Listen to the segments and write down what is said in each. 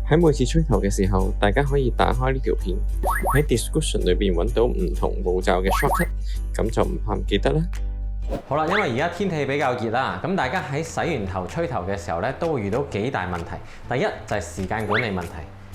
喺每次吹頭嘅時候，大家可以打開呢條片，喺 description 裏邊揾到唔同步驟嘅 shortcut，咁就唔怕唔記得啦。好啦，因為而家天氣比較熱啦，咁大家喺洗完頭吹頭嘅時候咧，都會遇到幾大問題。第一就係時間管理問題。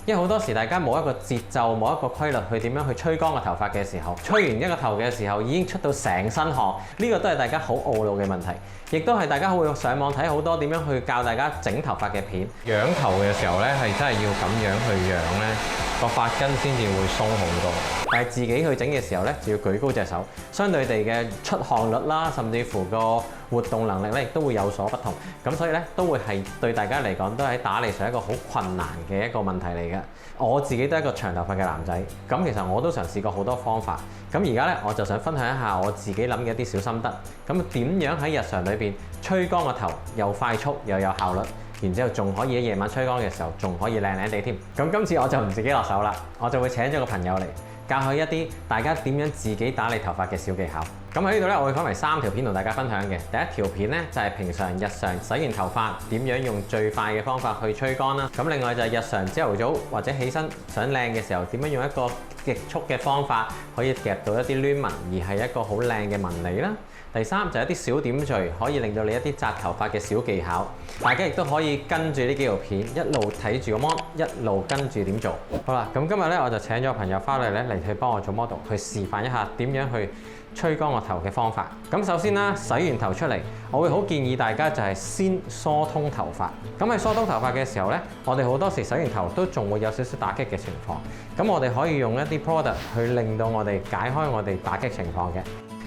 因為好多時大家冇一個節奏，冇一個規律去點樣去吹乾個頭髮嘅時候，吹完一個頭嘅時候已經出到成身汗，呢個都係大家好懊惱嘅問題，亦都係大家會上網睇好多點樣去教大家整頭髮嘅片。養頭嘅時候咧，係真係要咁樣去養咧，個髮根先至會鬆好多。但係自己去整嘅時候咧，就要舉高隻手，相對地嘅出汗率啦，甚至乎個活動能力咧，亦都會有所不同。咁所以咧，都會係對大家嚟講，都喺打理上一個好困難嘅一個問題嚟嘅。我自己都係一個長頭髮嘅男仔，咁其實我都嘗試過好多方法。咁而家咧，我就想分享一下我自己諗嘅一啲小心得。咁點樣喺日常裏邊吹乾個頭又快速又有效率，然之後仲可以喺夜晚吹乾嘅時候仲可以靚靚地添。咁今次我就唔自己落手啦，我就會請咗個朋友嚟教佢一啲大家點樣自己打理頭髮嘅小技巧。咁喺呢度咧，我會講埋3條片同大家分享嘅。第一條片咧就係平常日常洗完頭髮點樣用最快嘅方法去吹乾啦。咁另外就係日常朝頭早或者起身想靚嘅時候，點樣用一個極速嘅方法可以夾到一啲攣紋，而係一個好靚嘅紋理啦。第3就係一啲小點綴，可以令到你一啲紮頭髮嘅小技巧。大家亦都可以跟住呢幾條片一路睇住個 mon， 一路跟住點做。好啦，咁今日咧我就請咗個朋友翻嚟咧嚟去幫我做 model， 去示範一下點樣去吹乾個頭嘅方法。咁首先啦，洗完頭出嚟，我會好建議大家就係先疏通頭髮。咁喺疏通頭髮嘅時候咧，我哋好多時洗完頭都仲會有少少打擊嘅情況。咁我哋可以用一啲 product 去令到我哋解開我哋打擊情況嘅。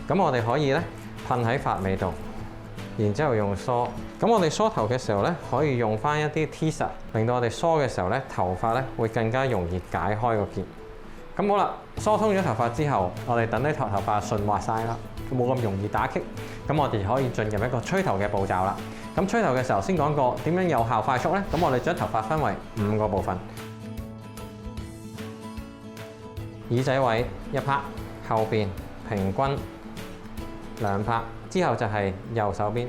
咁我哋可以咧噴喺髮尾度，然之後用梳。咁我哋梳頭嘅時候咧，可以用翻一啲 teaser， 令到我哋梳嘅時候咧，頭髮咧會更加容易解開個結。咁好啦，梳通咗頭髮之後，我哋等啲頭髮順滑晒啦，冇咁容易打擊。咁我哋可以進入一個吹頭嘅步驟啦。咁吹頭嘅時候先講過點樣有效快速咧。咁我哋將頭髮分為5個部分，耳仔位1 part， 後邊平均2 part， 之後就係右手邊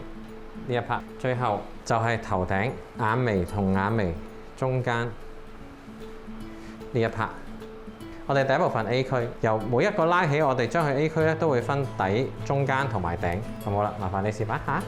呢1 part， 最後就係頭頂眼眉同眼眉中間呢1 part。我哋第一部分 A 區，由每一個拉起，我哋將佢 A 區咧都會分底、中間同埋頂。咁好啦，麻煩你示範下。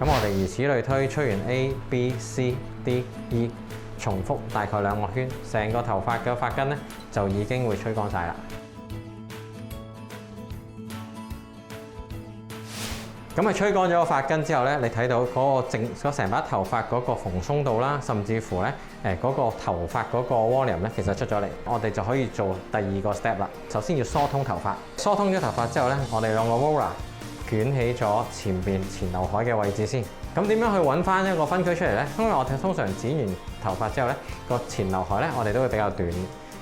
咁我哋如此類推，吹完 A、B、C、D、E， 重複大概2個圈，成個頭髮嘅髮根咧就已經會吹乾晒啦。咁喺吹乾咗個髮根之後咧，你睇到嗰個成把頭髮嗰個蓬鬆度啦，甚至乎咧嗰個頭髮嗰個 volume 咧，其實出咗嚟，我哋就可以做第2個 step 啦。首先要疏通頭髮，疏通咗頭髮之後咧，我哋用個 roller 捲起咗前劉海嘅位置先。咁點樣去揾翻一個分區出嚟呢？因為我哋通常剪完頭髮之後呢，個前劉海呢，我哋都會比較短。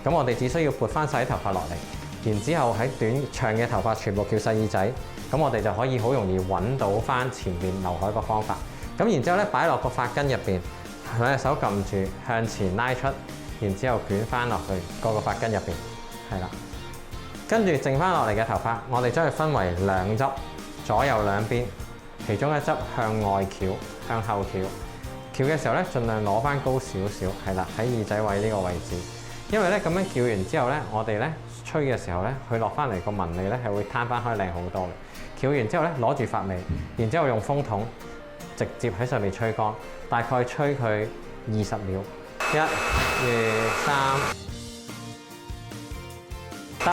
咁我哋只需要撥翻晒啲頭髮落嚟，然之後喺長嘅頭髮全部翹細耳仔，咁我哋就可以好容易揾到翻前邊劉海個方法。咁然之後呢，擺落個髮根入邊，兩隻手撳住向前拉出，然之後捲翻落去個髮根入邊，係啦。跟住剩翻落嚟嘅頭髮，我哋將佢分為2執。左右兩邊，其中一執向外翹，向後翹，翹嘅時候咧，盡量攞翻高少少，係啦，喺耳仔位呢個位置。因為咧咁樣翹完之後咧，我哋咧吹嘅時候咧，佢落翻嚟個紋理咧係會攤翻開靚好多嘅。翹完之後咧，攞住髮尾，然之後用風筒直接喺上面吹乾，大概吹佢20秒。1、2、3，得，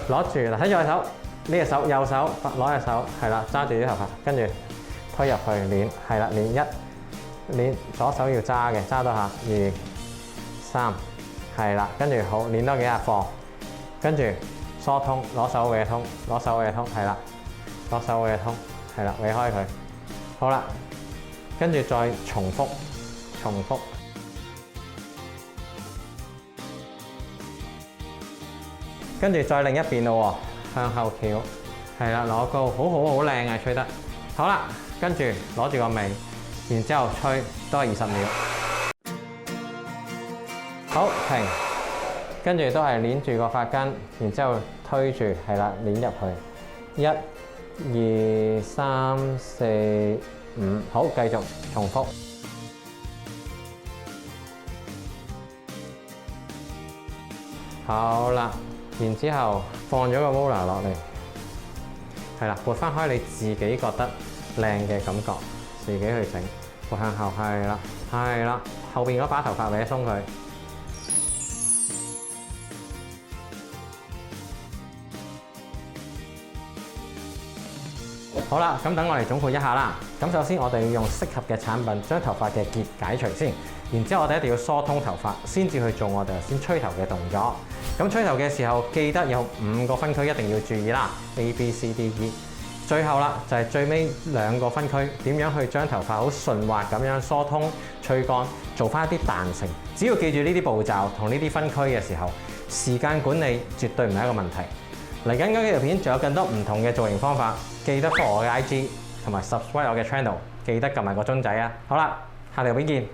攞住嗱，睇住我手，呢隻手右手攞隻手，係啦，揸住啲頭髮，跟住推入去攣，係啦，攣攣，左手要揸嘅，揸多下，2、3，係啦，跟住好攣多幾下放，跟住疏通，攞手搲通，攞手搲通，係啦，攞手搲通，係啦，搲開佢，好啦，跟住再重複。跟住再另一邊咯喎，向後翹，係啦，攞高，好靚啊，吹得。好啦，跟住攞住個尾，然之後吹，都係20秒。好，停，跟住都係捏住個髮根，然之後推住，係啦，捏入去。1、2、3、4、5，好，繼續重複。好啦。然之後放咗個 roller 落嚟，係啦，撥翻開你自己覺得靚嘅感覺，自己去整，撥向後，係啦，後邊嗰把頭髮搲鬆佢。好啦，咁等我哋總括一下啦。咁首先我哋要用適合嘅產品將頭髮嘅結解除先，然之後我哋一定要疏通頭髮，先至去做我哋頭先吹頭嘅動作。咁吹頭嘅時候，記得有5個分區一定要注意啦 ，A、B、C、D、E。最後啦，就係最尾2個分區，點樣去將頭髮好順滑咁樣疏通、吹乾，做翻一啲彈性。只要記住呢啲步驟同呢啲分區嘅時候，時間管理絕對唔係一個問題。嚟緊嗰幾條片仲有更多唔同嘅造型方法，記得 follow 我嘅 IG 同埋 subscribe 我嘅 channel，記得撳埋個鐘仔啊！好啦，下條片見。